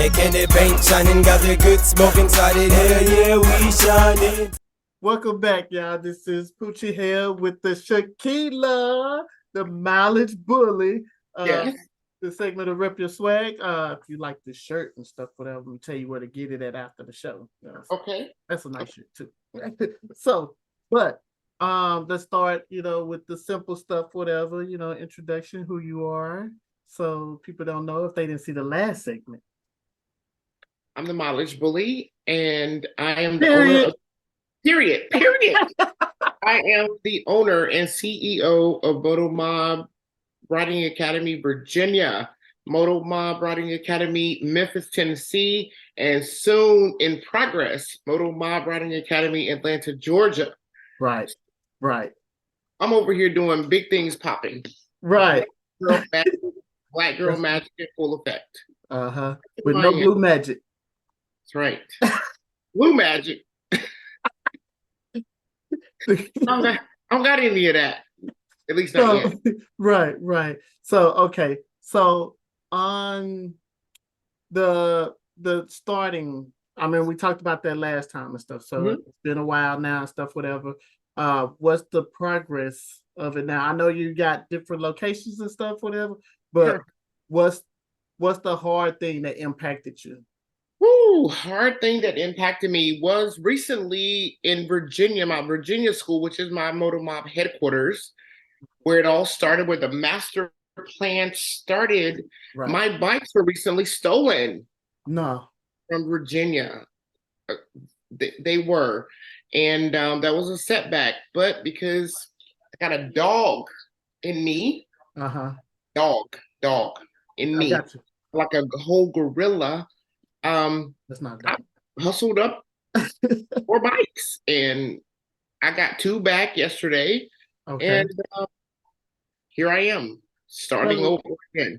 project and the paint shining, got the good smoke inside it. Hell yeah, we shining. Welcome back, y'all. This is Poochie here with the Shekelia, the mileage bully. Yes. The segment of Rep Your Swag. If you like this shirt and stuff, whatever, let me tell you where to get it at after the show. Okay. That's a nice shirt too. So, but let's start, with the simple stuff, whatever, introduction, who you are. So people don't know if they didn't see the last segment. I'm the mileage bully, and I am the Period. owner of Period. I am the owner and CEO of Moto Mob Riding Academy, Virginia, Moto Mob Riding Academy, Memphis, Tennessee, and soon in progress, Moto Mob Riding Academy, Atlanta, Georgia. Right. I'm over here doing big things popping. Right. Black girl magic in full effect. With no blue magic. That's right. Blue magic. I don't got any of that. At least not yet. Right. So, okay. So on the starting, I mean, we talked about that last time and stuff. So It's been a while now and stuff, whatever. What's the progress of it now? I know you got different locations and stuff, whatever, but what's the hard thing that impacted you? Hard thing that impacted me was recently in Virginia, my Virginia school, which is my Moto Mob headquarters, where it all started, where the master plan started. Right. My bikes were recently stolen. No. From Virginia. They were. And that was a setback. But because I got a dog in me, dog in me, like a whole gorilla, that's not I hustled up 4 bikes, and I got 2 back yesterday. Okay. And here I am starting over again.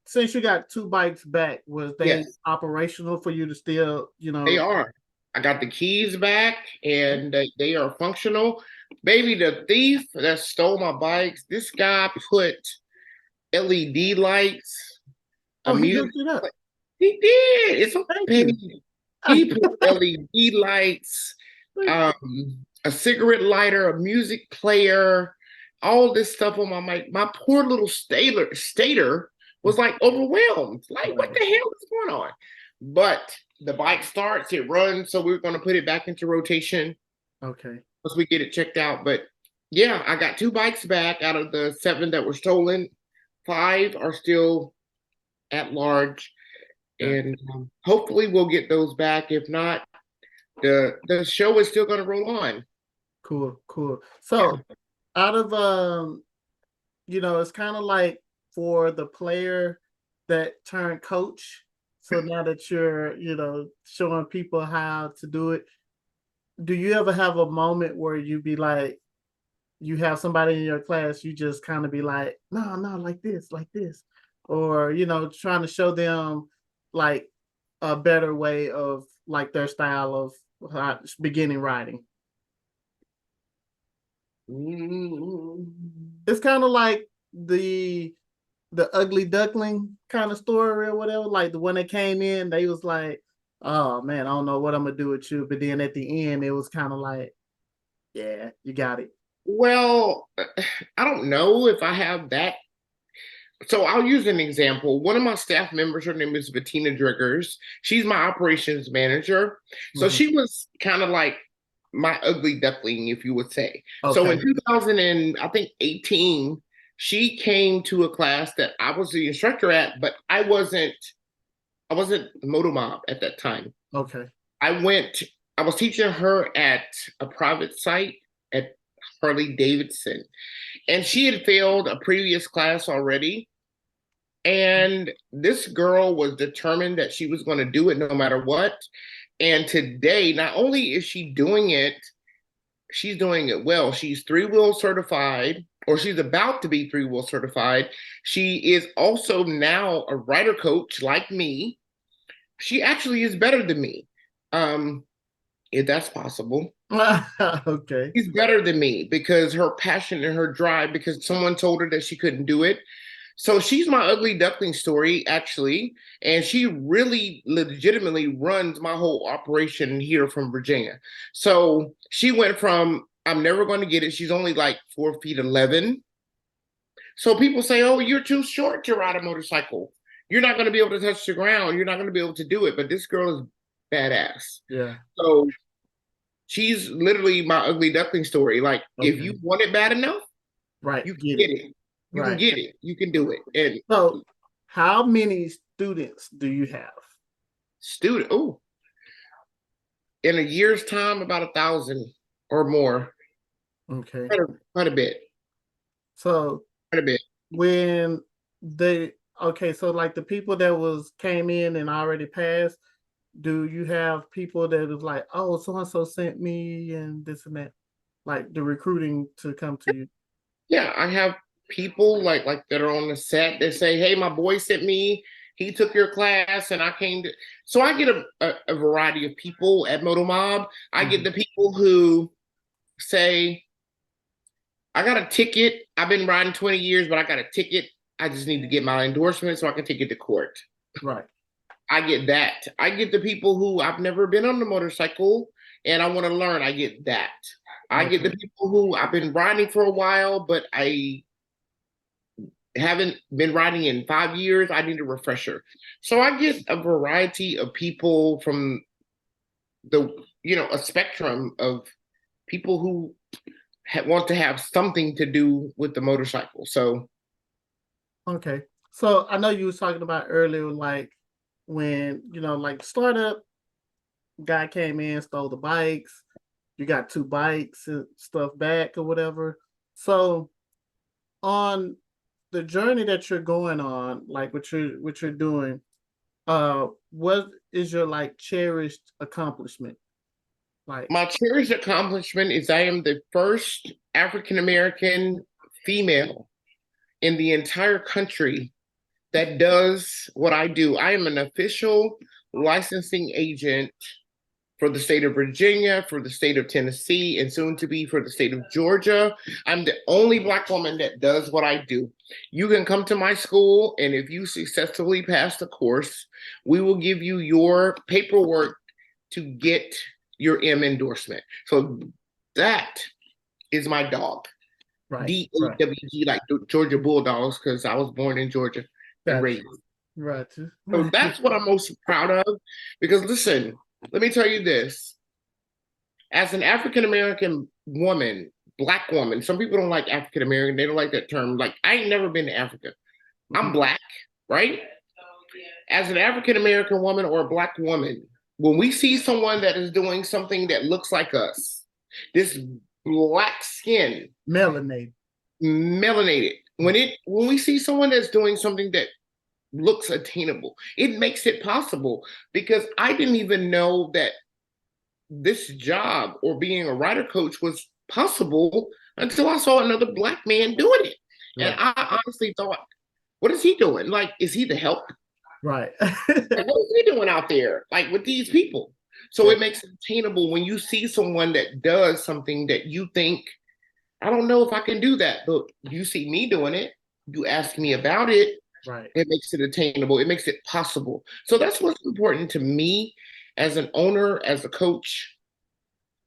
Since you got 2 bikes back, was they operational for you to still, They are. I got the keys back, and they are functional. Baby, the thief that stole my bikes, this guy put LED lights. He hooked it up. He did. It's okay. He put LED lights, a cigarette lighter, a music player, all this stuff on my mic. My poor little stator was like overwhelmed. Like, what the hell is going on? But the bike starts, it runs, so we're going to put it back into rotation. Okay. Once we get it checked out. But yeah, I got 2 bikes back out of the 7 that were stolen. 5 are still at large. And hopefully we'll get those back. If not, the show is still going to roll on. Cool. So out of, it's kind of like for the player that turned coach. So now that you're, showing people how to do it, do you ever have a moment where you be like, you have somebody in your class, you just kind of be like, no, like this, or, trying to show them like a better way of like their style of beginning riding? It's kind of like the ugly duckling kind of story or whatever. Like the one that came in, they was like, oh man, I don't know what I'm gonna do with you. But then at the end, it was kind of like, yeah, you got it. Well, I don't know if I have that. So I'll use an example. One of my staff members, her name is Bettina Driggers. She's my operations manager. So she was kind of like my ugly duckling, if you would say. Okay. So in 2018, she came to a class that I was the instructor at, but I wasn't Moto Mob at that time. Okay. I was teaching her at a private site at Harley Davidson, and she had failed a previous class already. And this girl was determined that she was going to do it no matter what. And today, not only is she doing it, she's doing it well. She's 3-wheel certified, or she's about to be 3-wheel certified. She is also now a rider coach like me. She actually is better than me, if that's possible. Okay. She's better than me because her passion and her drive, because someone told her that she couldn't do it. So she's my ugly duckling story, actually, and she really legitimately runs my whole operation here from Virginia. So she went from I'm never going to get it. She's only like 4'11". So people say, "Oh, you're too short to ride a motorcycle. You're not going to be able to touch the ground. You're not going to be able to do it." But this girl is badass. Yeah. So she's literally my ugly duckling story. Like, if you want it bad enough, right, you can get it. You can get it. You can do it. And so, how many students do you have? In a year's time, about 1,000 or more. Okay, quite a bit. So, quite a bit. When so like the people that came in and already passed, do you have people that is like, oh, so and so sent me and this and that, like the recruiting to come to you? Yeah, I have people like that are on the set that say, "Hey, my boy sent me. He took your class, and I came to." So I get a variety of people at Moto Mob. I get the people who say, "I got a ticket. I've been riding 20 years, but I got a ticket. I just need to get my endorsement so I can take it to court." Right. I get that. I get the people who I've never been on the motorcycle and I want to learn. I get that. I get the people who I've been riding for a while, but I haven't been riding in 5 years. I need a refresher. So I get a variety of people from a spectrum of people who want to have something to do with the motorcycle. So. Okay. So I know you was talking about earlier, like when, like startup guy came in, stole the bikes. You got 2 bikes and stuff back or whatever. So on the journey that you're going on, like what you're doing, what is your like cherished accomplishment? Like, my cherished accomplishment is I am the first African American female in the entire country that does what I do. I am an official licensing agent for the state of Virginia, for the state of Tennessee, and soon to be for the state of Georgia. I'm the only Black woman that does what I do. You can come to my school, and if you successfully pass the course, we will give you your paperwork to get your M endorsement. So that is my dog. right. DAWG, like Georgia Bulldogs, because I was born in Georgia and raised. Right. So that's what I'm most proud of. Because listen, let me tell you this. As an African American woman, Black woman, some people don't like African American. They don't like that term. Like, I ain't never been to Africa. I'm Black, right? As an African American woman or a Black woman, when we see someone that is doing something that looks like us, this Black skin, melanated. When we see someone that's doing something that looks attainable, it makes it possible. Because I didn't even know that this job or being a rider coach was possible until I saw another Black man doing it. Right. And I honestly thought, what is he doing? Like, is he the help? Right. Like, what is he doing out there, like, with these people? So it makes it attainable when you see someone that does something that you think, I don't know if I can do that, but you see me doing it, you ask me about it, right? It makes it attainable. It makes it possible. So that's what's important to me as an owner, as a coach,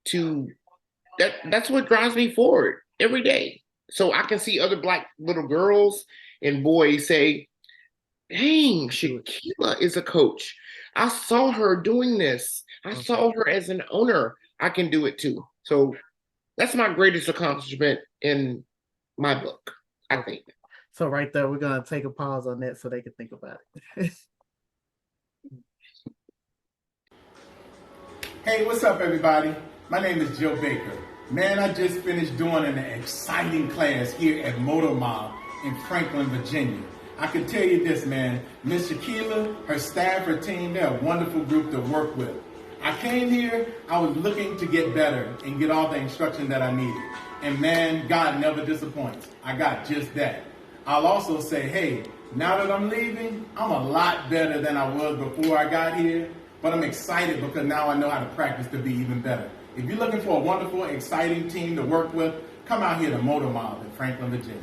that's what drives me forward every day. So I can see other Black little girls and boys say, dang, Shekelia is a coach. I saw her doing this. I saw her as an owner. I can do it too. So that's my greatest accomplishment in my book, I think. So right there, we're going to take a pause on that so they can think about it. Hey, what's up, everybody? My name is Joe Baker. Man, I just finished doing an exciting class here at Moto Mob in Franklin, Virginia. I can tell you this, man. Miss Shekelia, her staff, her team, they're a wonderful group to work with. I came here, I was looking to get better and get all the instruction that I needed. And man, God never disappoints. I got just that. I'll also say, hey, now that I'm leaving, I'm a lot better than I was before I got here. But I'm excited because now I know how to practice to be even better. If you're looking for a wonderful, exciting team to work with, come out here to Moto Mob in Franklin, Virginia.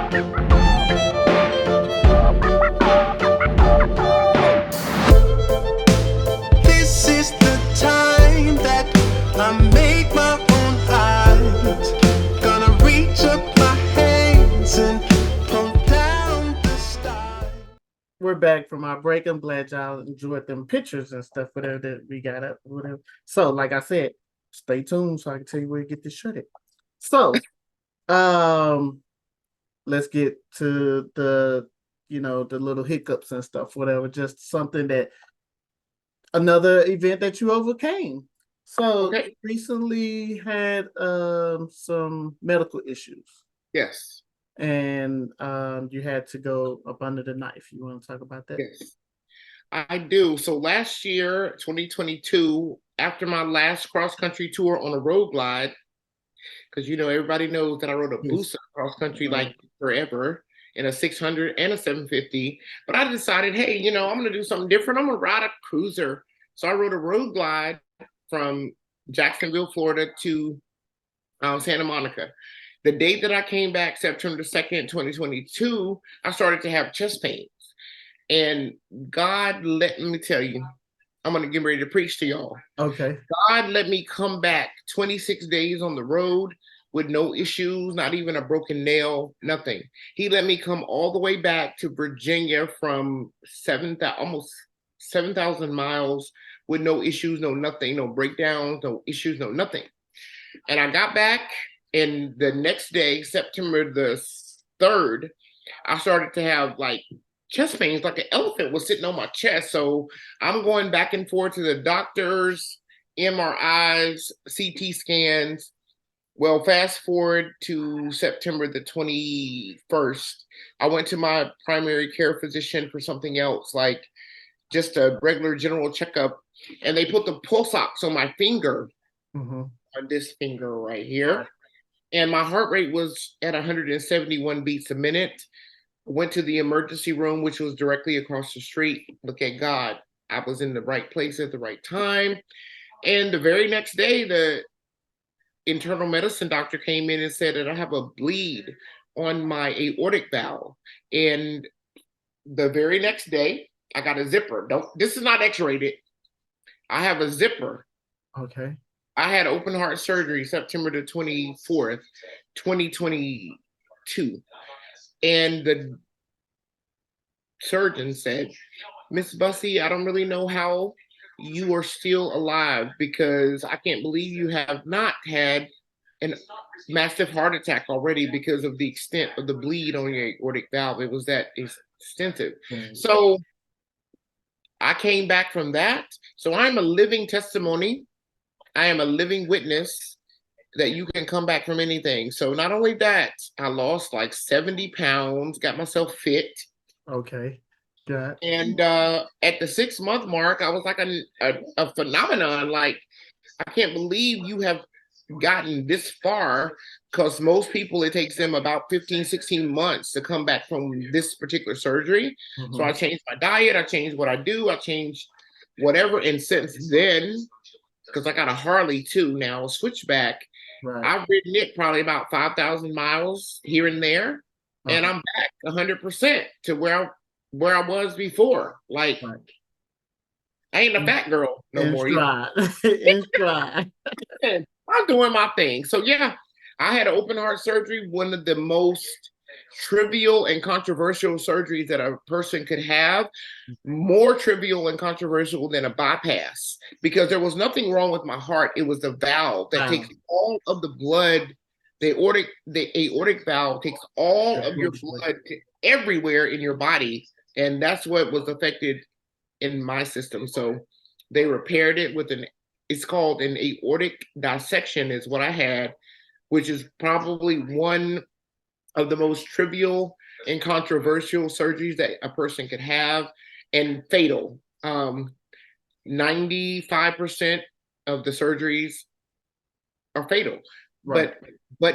This is the time that I make my own eyes. Gonna reach up my hands and pull down the stars. We're back from our break. I'm glad y'all enjoyed them pictures and stuff, whatever that we got up, whatever. So, like I said, stay tuned so I can tell you where to get this shirt at. So, let's get to the, the little hiccups and stuff, whatever. Just something that another event that you overcame. So, Okay. you recently had some medical issues. Yes. And you had to go up under the knife. You want to talk about that? Yes, I do. So last year, 2022, after my last cross-country tour on a road glide, because everybody knows that I rode a Yes. Busa cross-country like forever in a 600 and a 750, but I decided, hey, I'm going to do something different. I'm going to ride a cruiser. So I rode a road glide from Jacksonville, Florida to Santa Monica. The date that I came back, September 2nd, 2022, I started to have chest pains. And God, let me tell you, I'm going to get ready to preach to y'all. Okay. God let me come back 26 days on the road with no issues, not even a broken nail, nothing. He let me come all the way back to Virginia from almost 7,000 miles with no issues, no nothing, no breakdowns, no issues, no nothing. And I got back, and the next day, September the 3rd, I started to have like chest pains, like an elephant was sitting on my chest. So I'm going back and forth to the doctors, MRIs, CT scans. Well, fast forward to September the 21st, I went to my primary care physician for something else, like just a regular general checkup. And they put the pulse ox on my finger, on this finger right here. And my heart rate was at 171 beats a minute. Went to the emergency room, which was directly across the street. Look at God. I was in the right place at the right time. And the very next day, the internal medicine doctor came in and said that I have a bleed on my aortic valve. And the very next day, I got a zipper. This is not X-rated. I have a zipper. Okay. I had open heart surgery September the 24th, 2022. And the surgeon said, Miss Bussey, I don't really know how you are still alive, because I can't believe you have not had a massive heart attack already because of the extent of the bleed on your aortic valve. It was that extensive. So I came back from that. So I'm a living testimony. I am a living witness that you can come back from anything. So not only that, I lost like 70 pounds, got myself fit. Okay. Got. And at the 6-month mark, I was like a phenomenon. Like, I can't believe you have gotten this far, because most people, it takes them about 15, 16 months to come back from this particular surgery. So I changed my diet, I changed what I do, I changed whatever. And since then, because I got a Harley too now, a switchback, I've ridden it probably about 5,000 miles here and there. And I'm back 100% to where I was before. Like, I ain't a fat girl no more. In stride. I'm doing my thing. So yeah, I had an open heart surgery, one of the most trivial and controversial surgeries that a person could have, more trivial and controversial than a bypass, because there was nothing wrong with my heart. It was the valve that takes all of the blood. The aortic valve takes all of your blood to everywhere in your body, and that's what was affected in my system. So they repaired it with it's called an aortic dissection is what I had, which is probably one of the most trivial and controversial surgeries that a person could have, and fatal. 95% of the surgeries are fatal. But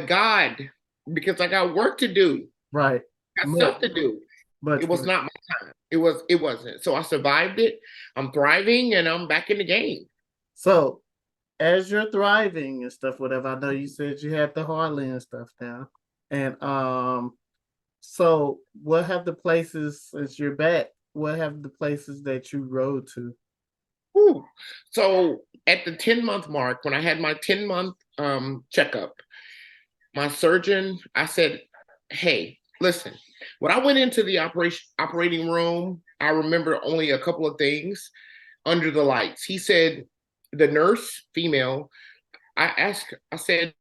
God, because I got work to do. Right. Got stuff to do. But it was not my time. It wasn't. So I survived it. I'm thriving, and I'm back in the game. So as you're thriving and stuff, whatever, I know you said you had the Harley and stuff now. And So what have the places, since you're back, what have the places that you rode to? Whew. So at the 10-month mark, when I had my 10-month checkup, my surgeon, I said, hey, listen, when I went into the operating room, I remember only a couple of things under the lights. He said, the nurse, female, I said,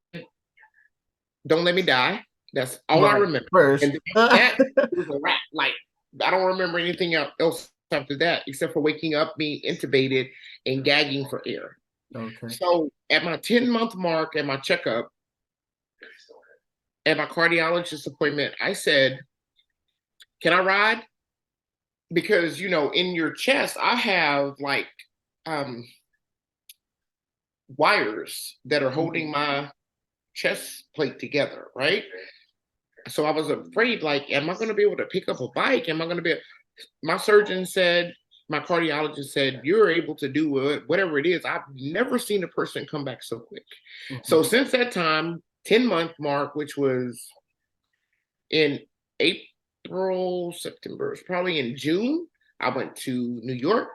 don't let me die. That's all I Right. remember. First. And that was a wrap. Like, I don't remember anything else after that, except for waking up, being intubated, and gagging for air. Okay. So at my 10-month mark, at my checkup, at my cardiologist appointment, I said, can I ride? Because, you know, in your chest, I have like wires that are holding my chest plate together, right? So I was afraid, like, am I going to be able to pick up a bike? Am I going to be? My surgeon said, my cardiologist said, you're able to do it, whatever it is. I've never seen a person come back so quick. So since that time, 10-month mark, which was in April, September, it's probably in June, I went to New York.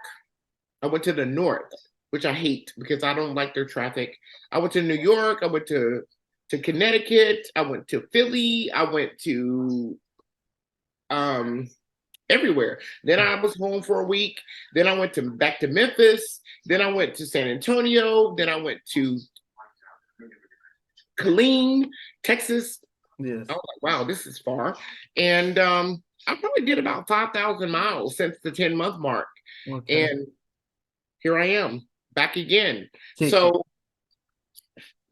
I went to the north, which I hate because I don't like their traffic. I went to New York. I went to Connecticut. I went to Philly. I went to everywhere. Then I was home for a week. Then I went back to Memphis. Then I went to San Antonio. Then I went to Killeen, Texas. Yes. I was like, wow, this is far. And I probably did about 5,000 miles since the 10-month mark. Okay. And here I am back again. Kick So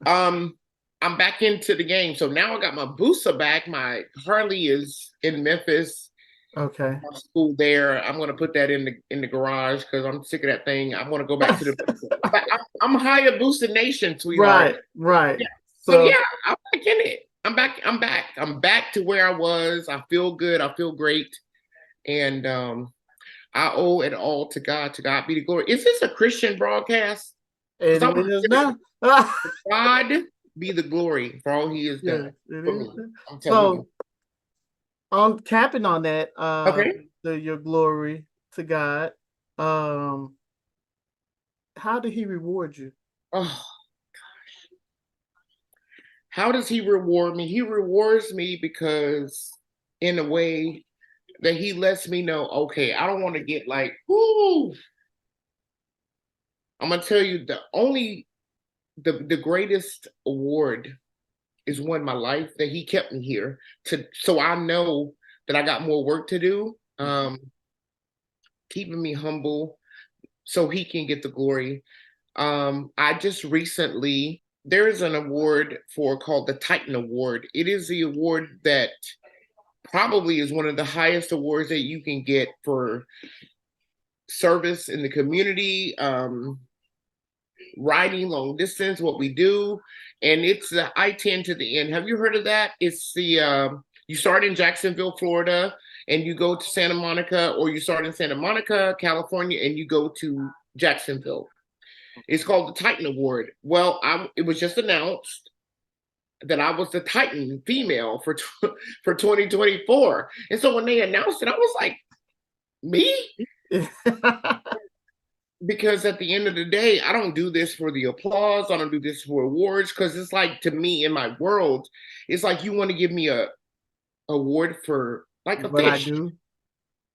I'm back into the game. So now I got my Busa back. My Harley is in Memphis. Okay. My school there. I'm gonna put that in the garage because I'm sick of that thing. I want to go back to the. I'm Hayabusa Nation, sweetheart. Right. Yeah. So yeah, I'm back in it. I'm back. I'm back to where I was. I feel good. I feel great, and I owe it all to God. To God be the glory. Is this a Christian broadcast? It is now. God be the glory for all He has done. It For is. me. I'm telling you. On capping on that, Okay. your glory to God. How did He reward you? Oh gosh. How does He reward me? He rewards me because in a way that He lets me know, okay, I don't want to get like, whoo. I'm gonna tell you the greatest award is one in my life that He kept me here so I know that I got more work to do. Keeping me humble so He can get the glory. I just recently, there is an award called the Titan Award. It is the award that probably is one of the highest awards that you can get for service in the community, riding long distance, what we do. And it's the I-10 to the end. Have you heard of that? It's the, you start in Jacksonville, Florida, and you go to Santa Monica, or you start in Santa Monica, California, and you go to Jacksonville. It's called the Titan Award. Well, it was just announced that I was the Titan female for 2024. And so when they announced it, I was like, me? Because at the end of the day, I don't do this for the applause. I don't do this for awards, because it's like, to me, in my world, it's like you want to give me a award for like a what fish. I do.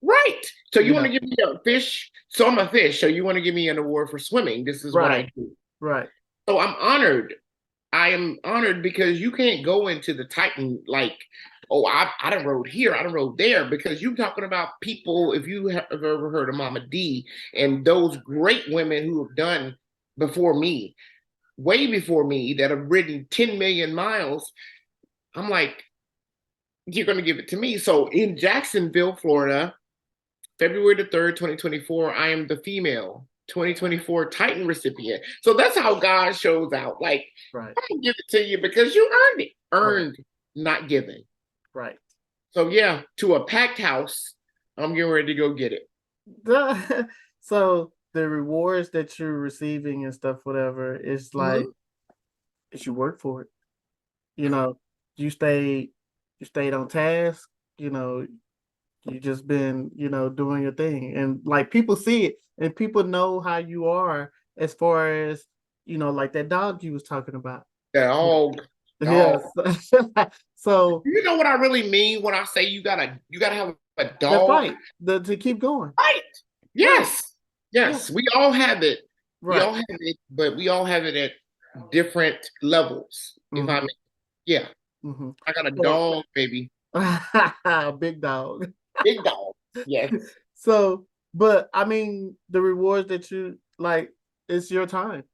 Right. So you want to give me a fish. So I'm a fish. So you want to give me an award for swimming. This is what I do. Right. So I'm honored. I am honored because you can't go into the Titan like, oh, I done rode here, I done rode there, because you're talking about people, if you have ever heard of Mama D and those great women who have done before me, way before me, that have ridden 10 million miles, I'm like, you're going to give it to me. So in Jacksonville, Florida, February the 3rd, 2024, I am the female 2024 Titan recipient. So that's how God shows out. Like, right. I'm going to give it to you because you earned it. Earned, not given. Right. So yeah, to a packed house, I'm getting ready to go get it. So the rewards that you're receiving and stuff, whatever, is like, it's you work for it. You know, you stayed on task. you know, you just been, doing your thing. And like people see it and people know how you are as far as, like that dog you was talking about. Dog. Yes. So You know what I really mean when I say you gotta have a the dog fight, to keep going. fight. Yes. Yes. Yeah. We all have it. We Right. all have it, but we all have it at different levels. If I Mhm. mean, yeah. Mhm. I got a So dog, baby. big dog. Big dog. Yes. So, but I mean, the rewards that you like, it's your time.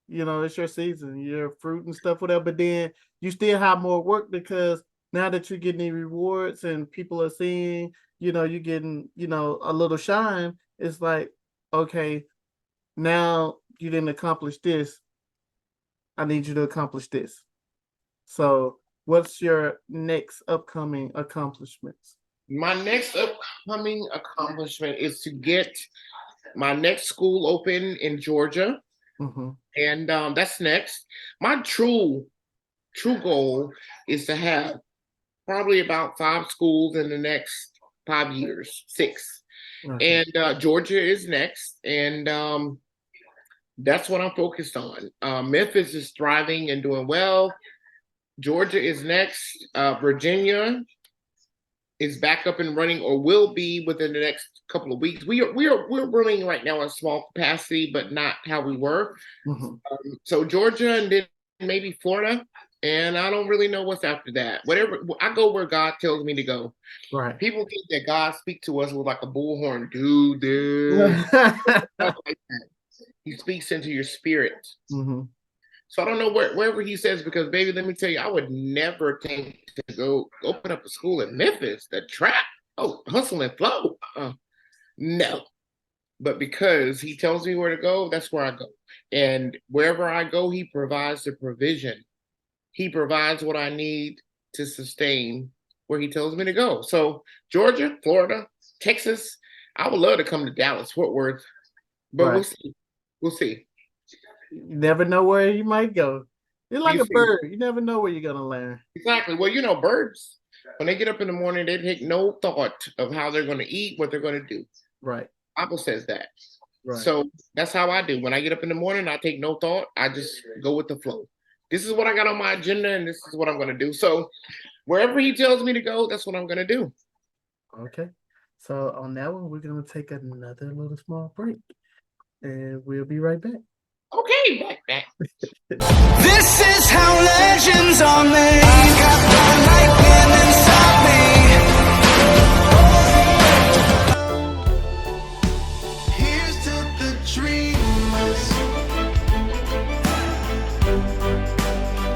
It's your season, your fruit and stuff, whatever. But then you still have more work because now that you're getting the rewards and people are seeing, you're getting, a little shine. It's like, okay, now you didn't accomplish this. I need you to accomplish this. So, what's your next upcoming accomplishments? My next upcoming accomplishment is to get my next school open in Georgia. Mm-hmm. And that's next. My true goal is to have probably about 5 schools in the next 5 years, 6. Okay. And Georgia is next, and that's what I'm focused on. Memphis is thriving and doing well. Georgia is next. Virginia is back up and running, or will be within the next couple of weeks. We're running right now in small capacity, but not how we were. Mm-hmm. So Georgia, and then maybe Florida, and I don't really know what's after that. Whatever, I go where God tells me to go. Right. People think that God speaks to us with like a bullhorn, dude. Stuff like that. He speaks into your spirit. Mm-hmm. So I don't know wherever he says, because baby, let me tell you, I would never think to go open up a school in Memphis. The trap, hustle and flow. No, but because he tells me where to go, that's where I go. And wherever I go, he provides the provision. He provides what I need to sustain where he tells me to go. So Georgia, Florida, Texas, I would love to come to Dallas, Fort Worth, but Right. we'll see. We'll see. You never know where you might go. You're like You a see. bird. You never know where you're gonna land. Exactly. Well, birds, when they get up in the morning, they take no thought of how they're going to eat, what they're going to do. Right. Bible says that. Right. So that's how I do. When I get up in the morning, I take no thought. I just go with the flow. This is what I got on my agenda, and this is what I'm going to do. So wherever he tells me to go, that's what I'm going to do. Okay. So on that one, we're gonna take another little small break, and we'll be right back. Okay, back. This is how legends are made. I got the lightning inside me. Here's to the dreamers.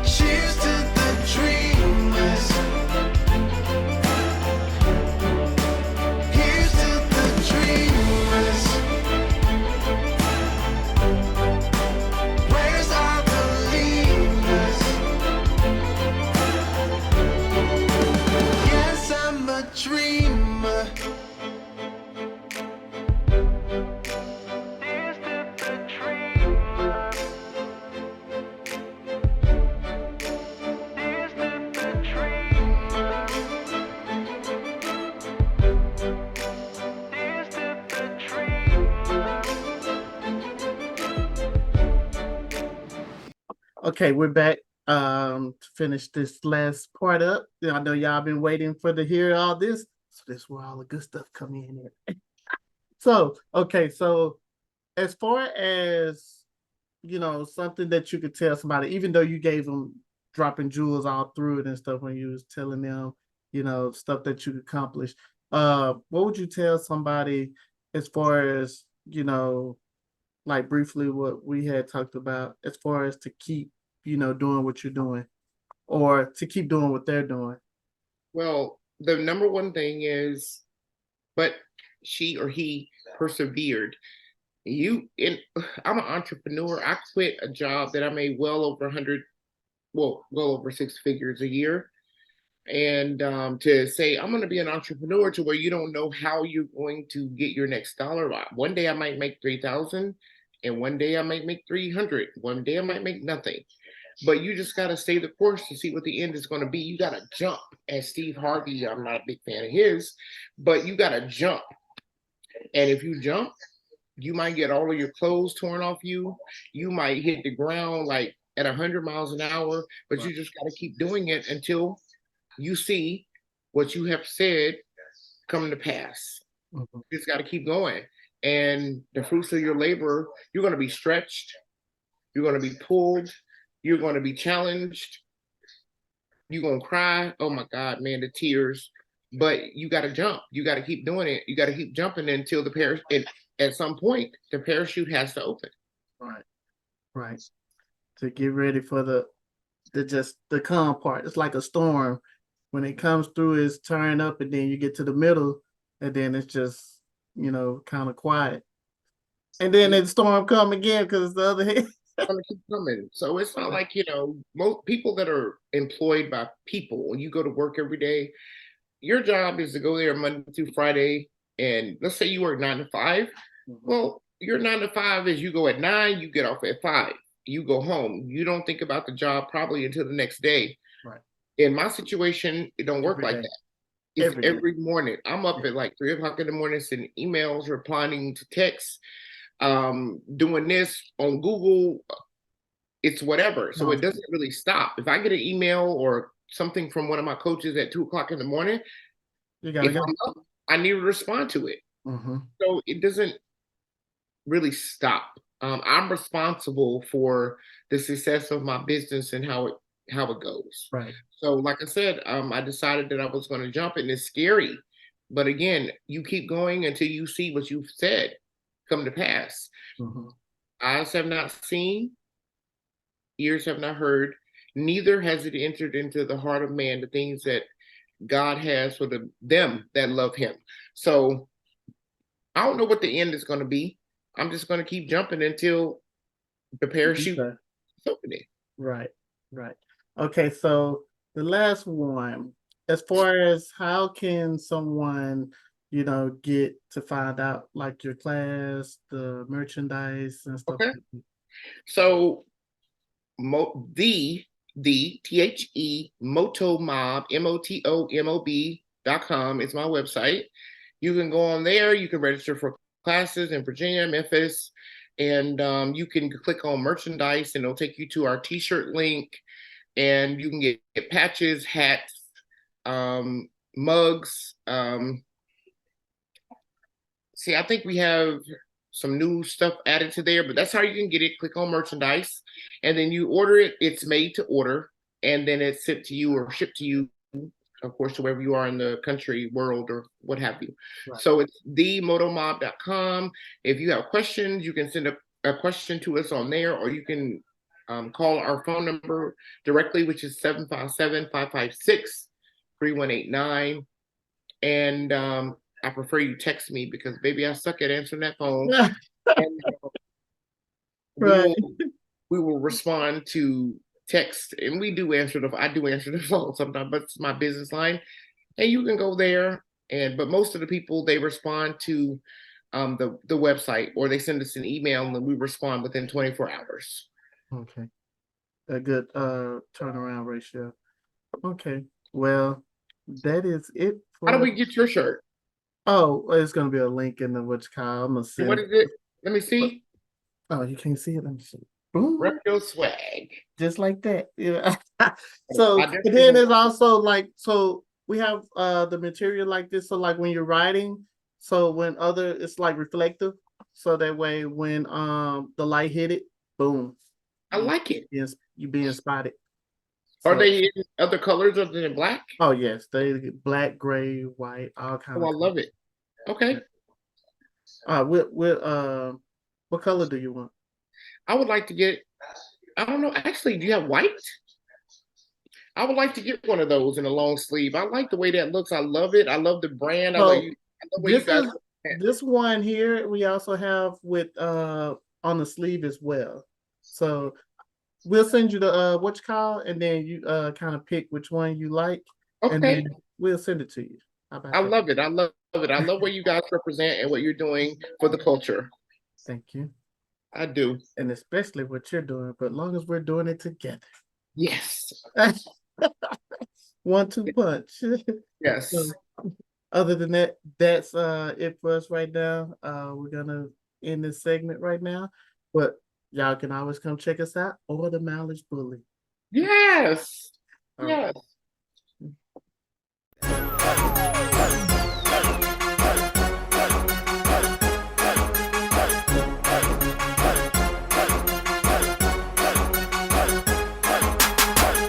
Cheers to the dreamers. Here's to the dreamers. Where's our believers? Yes, I'm a dreamer. Here's to the dreamers. Here's to the dreamers. Here's to the dreamers. Okay, we're back to finish this last part up. I know y'all been waiting to hear all this. So this is where all the good stuff come in here. So, okay, so as far as something that you could tell somebody, even though you gave them dropping jewels all through it and stuff when you was telling them, stuff that you accomplished. What would you tell somebody as far as, like briefly what we had talked about, as far as to keep, doing what you're doing, or to keep doing what they're doing? Well, the number one thing is, but she or he persevered. I'm an entrepreneur. I quit a job that I made well over 6 figures a year. And to say I'm going to be an entrepreneur to where you don't know how you're going to get your next dollar. One day I might make 3,000, and one day I might make 300. One day I might make nothing. but you just got to stay the course to see what the end is going to be. You got to jump. As Steve Harvey, I'm not a big fan of his, but you got to jump. And if you jump, you might get all of your clothes torn off you. You might hit the ground like at 100 miles an hour, but you just got to keep doing it until you see what you have said come to pass. Mm-hmm. You just got to keep going. And the fruits of your labor, you're going to be stretched. You're going to be pulled. You're going to be challenged. You're going to cry. Oh my God, man, the tears. But you got to jump. You got to keep doing it. You got to keep jumping until the parachute, at some point, the parachute has to open. Right. Right. To get ready for the calm part. It's like a storm. When it comes through, it's turn up, and then you get to the middle, and then it's just, kind of quiet. And then the storm come again because it's the other hand. Going to keep coming. So it's not like, most people that are employed by people, when you go to work every day, your job is to go there Monday through Friday. And let's say you work 9 to 5. Mm-hmm. Well, your 9 to 5 is you go at 9, you get off at 5. You go home. You don't think about the job probably until the next day. Right. In my situation, it don't work Every like day. that. It's every morning. I'm up at like 3 o'clock in the morning, sending emails, replying to texts, doing this on Google. It's whatever. So it doesn't really stop. If I get an email or something from one of my coaches at 2 o'clock in the morning, if I'm up, I need to respond to it. Mm-hmm. So it doesn't really stop. I'm responsible for the success of my business and how it goes. Right. So like I said, I decided that I was going to jump, and it's scary. But again, you keep going until you see what you've said come to pass. Mm-hmm. Eyes have not seen, ears have not heard, neither has it entered into the heart of man the things that God has for them that love him. So I don't know what the end is going to be. I'm just going to keep jumping until the parachute is opening. Right. Okay, so the last one, as far as how can someone, get to find out like your class, the merchandise and stuff. Okay. So the Moto Mob, MOTOMOB.com is my website. You can go on there. You can register for classes in Virginia, Memphis, and you can click on merchandise, and it'll take you to our t-shirt link, and you can get patches, hats, mugs. See, I think we have some new stuff added to there, but that's how you can get it. Click on merchandise, and then you order it. It's made to order, and then it's sent to you or shipped to you, of course, to wherever you are in the country, world, or what have you. Right. So it's themotomob.com. If you have questions, you can send a question to us on there, or you can call our phone number directly, which is 757-556-3189. And I prefer you text me because, baby, I suck at answering that phone. And, right. we will respond to text, and I do answer the phone sometimes, but it's my business line, and you can go there. But most of the people, they respond to the website, or they send us an email, and we respond within 24 hours. Okay, a good turnaround ratio. Okay, well, that is it. How do we get your shirt? Oh, it's gonna be a link in the I'm gonna send. What is it? Let me see. Oh, you can't see it. Let me see. Boom. Rep your swag. Just like that. Yeah. So then there's also like, so we have the material like this. So like when you're writing, so when it's like reflective. So that way when the light hit it, boom. I like it. You being spotted. Are they in other colors other than black? Oh yes, they black, gray, white, all kinds. Oh, I love it. Okay. What color do you want? I would like to get, I don't know, actually, do you have white? I would like to get one of those in a long sleeve. I like the way that looks. I love it. I love the brand. This one here, we also have with on the sleeve as well. So we'll send you the and then you kind of pick which one you like. Okay. And then we'll send it to you. I love it. I love it. I love what you guys represent and what you're doing for the culture. Thank you. I do. And especially what you're doing, but as long as we're doing it together. Yes. 1-2 punch. Yes. So, other than that, that's it for us right now. We're gonna end this segment right now, but y'all can always come check us out or the Mileage Bully. Yes. All Yes.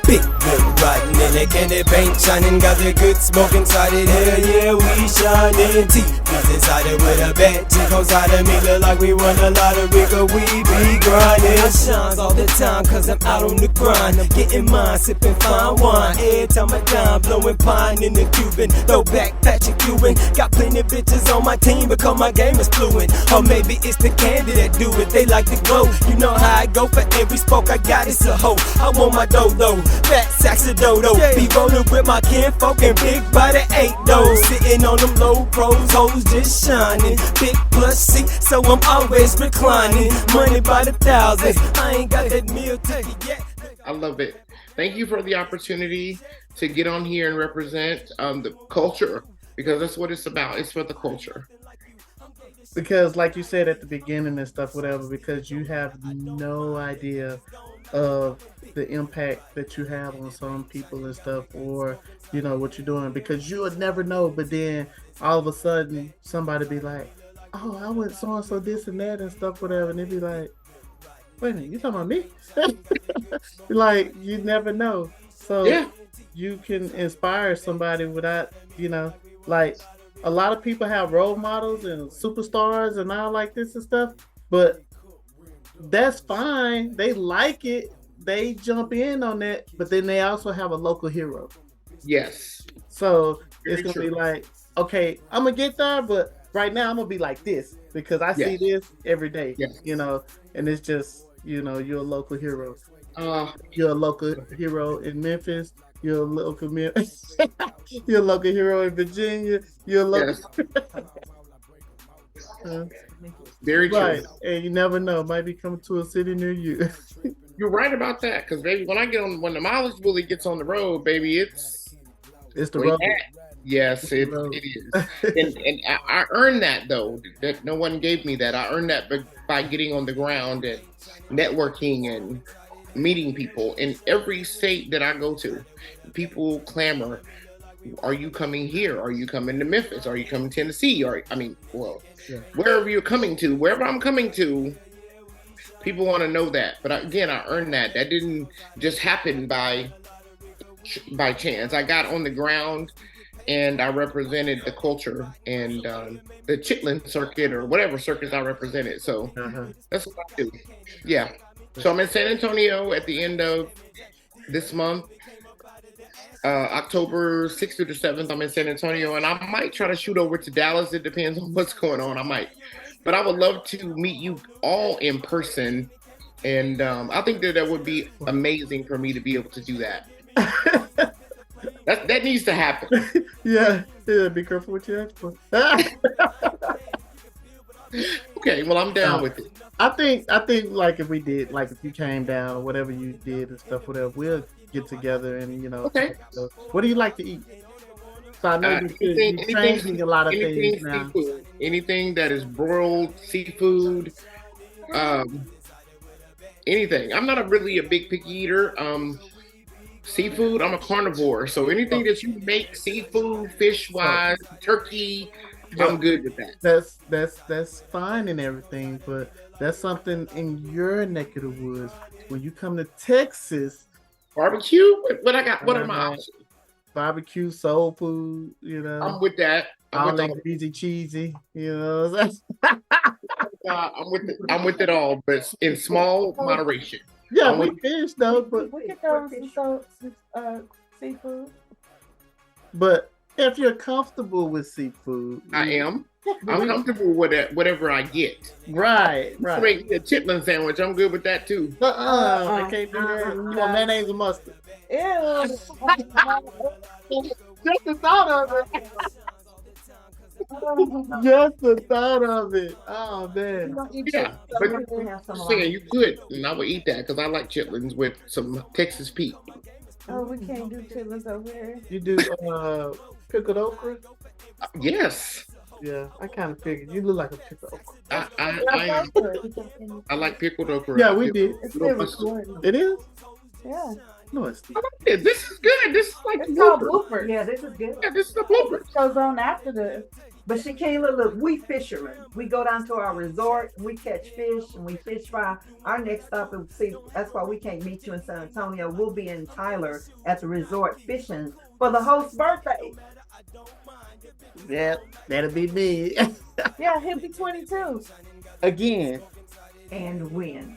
Big good riding in it, candy paint shining, got the good smoke inside it. Hell yeah, we shining. TV's inside it with a bad chick inside of me. Look like we run a lottery, cause we be grinding. I shines all the time, cause I'm out on the grind. I'm getting mine, sipping fine wine. Every time I dime, blowing pine in the Cuban. Throwback Patrick Ewing. Got plenty bitches on my team because my game is fluent. Or maybe it's the candy that do it, they like the glow. You know how I go, for every spoke I got, it's a hoe. I want my dodo. Fat sacks of dodo, be rolling with my kinfolk and big body ain't though. Sitting on them low pros, hoes just shining. Big plus C, so I'm always reclining. Money by the thousands, I ain't got that meal ticket yet. I love it. Thank you for the opportunity to get on here and represent the culture, because that's what it's about. It's for the culture. Because like you said at the beginning and stuff, whatever, because you have no idea of the impact that you have on some people and stuff, or you know what you're doing, because you would never know. But then all of a sudden somebody be like, oh, I went so and so this and that and stuff, whatever, and they'd be like, wait a minute, you talking about me? Like, you never know. So Yeah. you can inspire somebody without, you know, like a lot of people have role models and superstars and all like this and stuff, but that's fine. They like it. They jump in on that, but then they also have a local hero. Yes. So Very it's gonna true. be like, okay, I'm gonna get there, but right now I'm gonna be like this because I see Yes. this every day. Yes. You know, and it's just, you know, you're a local hero. Uh, You're a local hero in Memphis. You're a local you're a local hero in Virginia. You're a local yes. Very true. right, and you never know. Might be coming to a city near you. You're right about that, because baby, when the mileage bully gets on the road, baby, it's It's the way road. back. Yes, it is. And I earned that, though. That no one gave me that. I earned that by getting on the ground and networking and meeting people in every state that I go to. People clamor, are you coming here? Are you coming to Memphis? Are you coming to Tennessee? Wherever you're coming to, wherever I'm coming to, people want to know that. But again, I earned that. That didn't just happen by chance. I got on the ground and I represented the culture and the Chitlin circuit or whatever circuits I represented. So that's what I do. Yeah. So I'm in San Antonio at the end of this month. October 6th through the 7th, I'm in San Antonio, and I might try to shoot over to Dallas. It depends on what's going on. I might. But I would love to meet you all in person. And I think that would be amazing for me to be able to do that. That needs to happen. Yeah, be careful what you ask for. Okay, well, I'm down with it. I think like if we did, like if you came down or whatever you did and stuff, whatever, we'll get together and, you know. Okay. What do you like to eat? So I know you're changing a lot of things now. Seafood. Anything that is broiled, seafood, anything. I'm not really a big picky eater. Seafood, I'm a carnivore. So anything that you make, seafood, fish-wise, turkey, I'm good with that. That's fine and everything, but that's something in your neck of the woods. When you come to Texas, barbecue? What I got? What are my options? Barbecue, soul food, you know. I'm with that. I'm like greasy, cheesy, you know. I'm with it all, but in small moderation. Yeah, we fish though, but we could throw some seafood. But if you're comfortable with seafood, I am. I'm comfortable with it, whatever I get. Right. Make me a chitlin sandwich. I'm good with that too. I can't do that. You want mayonnaise and mustard? Ew. Just the thought of it. Just the thought of it. Oh man. Yeah, but I'm saying you could, and I would eat that because I like chitlins with some Texas Pete. Oh, we can't do chitlins over here. You do pickled okra? Yes, Yeah, I kind of figured you look like a pickled okra. I like pickled okra. Yeah, we did. It's still recording. It is? Yeah. No, it's I like it. This is good. This is like It's called blooper. blooper. Yeah, this is good. Yeah, this is a blooper. It goes on after the. But Shekelia, look, we fishermen. We go down to our resort, we catch fish, and we fish fry. Our next stop is, see, that's why we can't meet you in San Antonio. We'll be in Tyler at the resort fishing for the host's birthday. Yeah, that'll be me. Yeah, he'll be 22. Again. And win.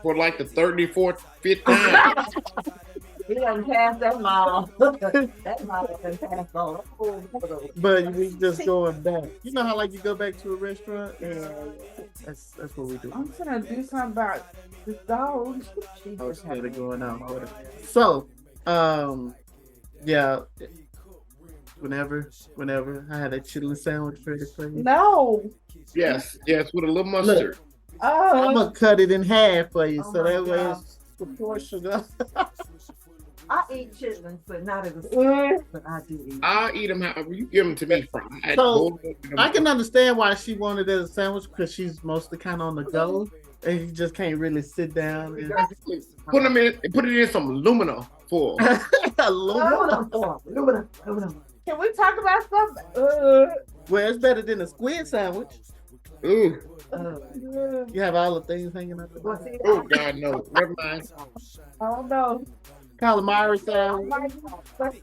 For like the 34th, 5th time. He doesn't pass that mile. That mile doesn't pass all. But we just going back. You know how like you go back to a restaurant? Yeah. That's what we do. I'm gonna do something about this dog. I was scared of going out. So, yeah. Whenever I had a chitlin sandwich ready for you. No. Yes, with a little mustard. Oh. I'm gonna cut it in half for you, Oh so my that way God. it's proportional. I eat chitlins, but not as a but I do eat. I'll eat them however you give them to me. Fried. So, I can understand why she wanted it as a sandwich because she's mostly kind of on the go, and you just can't really sit down. And... Put it in some aluminum foil. Aluminum. Aluminum. Can we talk about something? Well, it's better than a squid sandwich. Ooh. You have all the things hanging out the Well, bottom. see, Oh God, no. Never mind. I don't know. Calamari sandwich.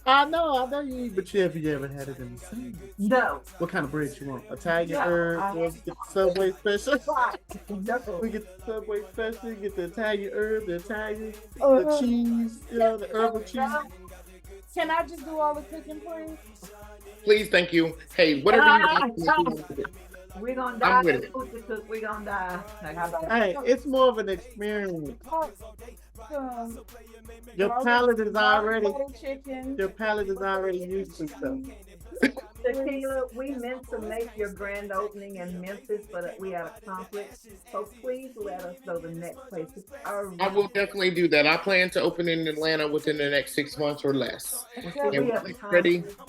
I know you eat, but have you ever had it in the sandwich? no. What kind of bread you want? Italian No, herb? I- Or get the Subway special? No. We get the Subway special, get the Italian herb, the Italian, the Uh, cheese, the herbal cheese. Can I just do all the cooking, please? Please, thank you. Hey, whatever you want. We're gonna I'm die. with it. We're gonna die. Like, how about Hey, it's more of an experience. Your palate is already chicken. used to stuff. Shekelia, we meant to make your grand opening in Memphis, but we had a conflict. So please let us know the next place. I will definitely do that. I plan to open in Atlanta within the next 6 months or less. We And have when a it's ready, conflict.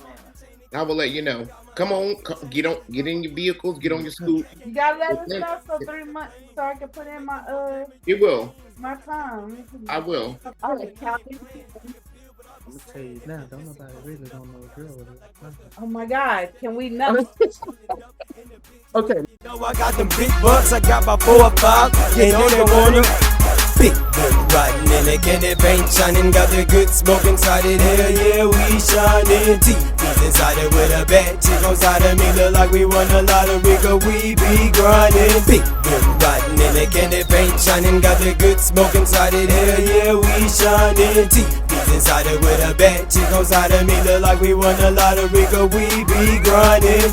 I will let you know. Come on, get in your vehicles, get on your scoot. You gotta let us know so 3 months so I can put in You will. my time. I will. All right, Calvin. I'm gonna tell you now, don't nobody really don't know a girl with it. Oh my God, can we know? Okay. Know I got them big bucks, I got my 4 or 5. You know they wanna big them riding in it, and it paint shining, got the good smoke inside it. Hell yeah, we shining. TV's inside it with a bad chick on side of me, look like we won a lottery, cause we be grinding. Big them riding in it, and it paint shining, got the good smoke inside it. Hell yeah, we shining. TV's inside it with a bad chick on side of me, look like we won a lottery, cause we be grinding.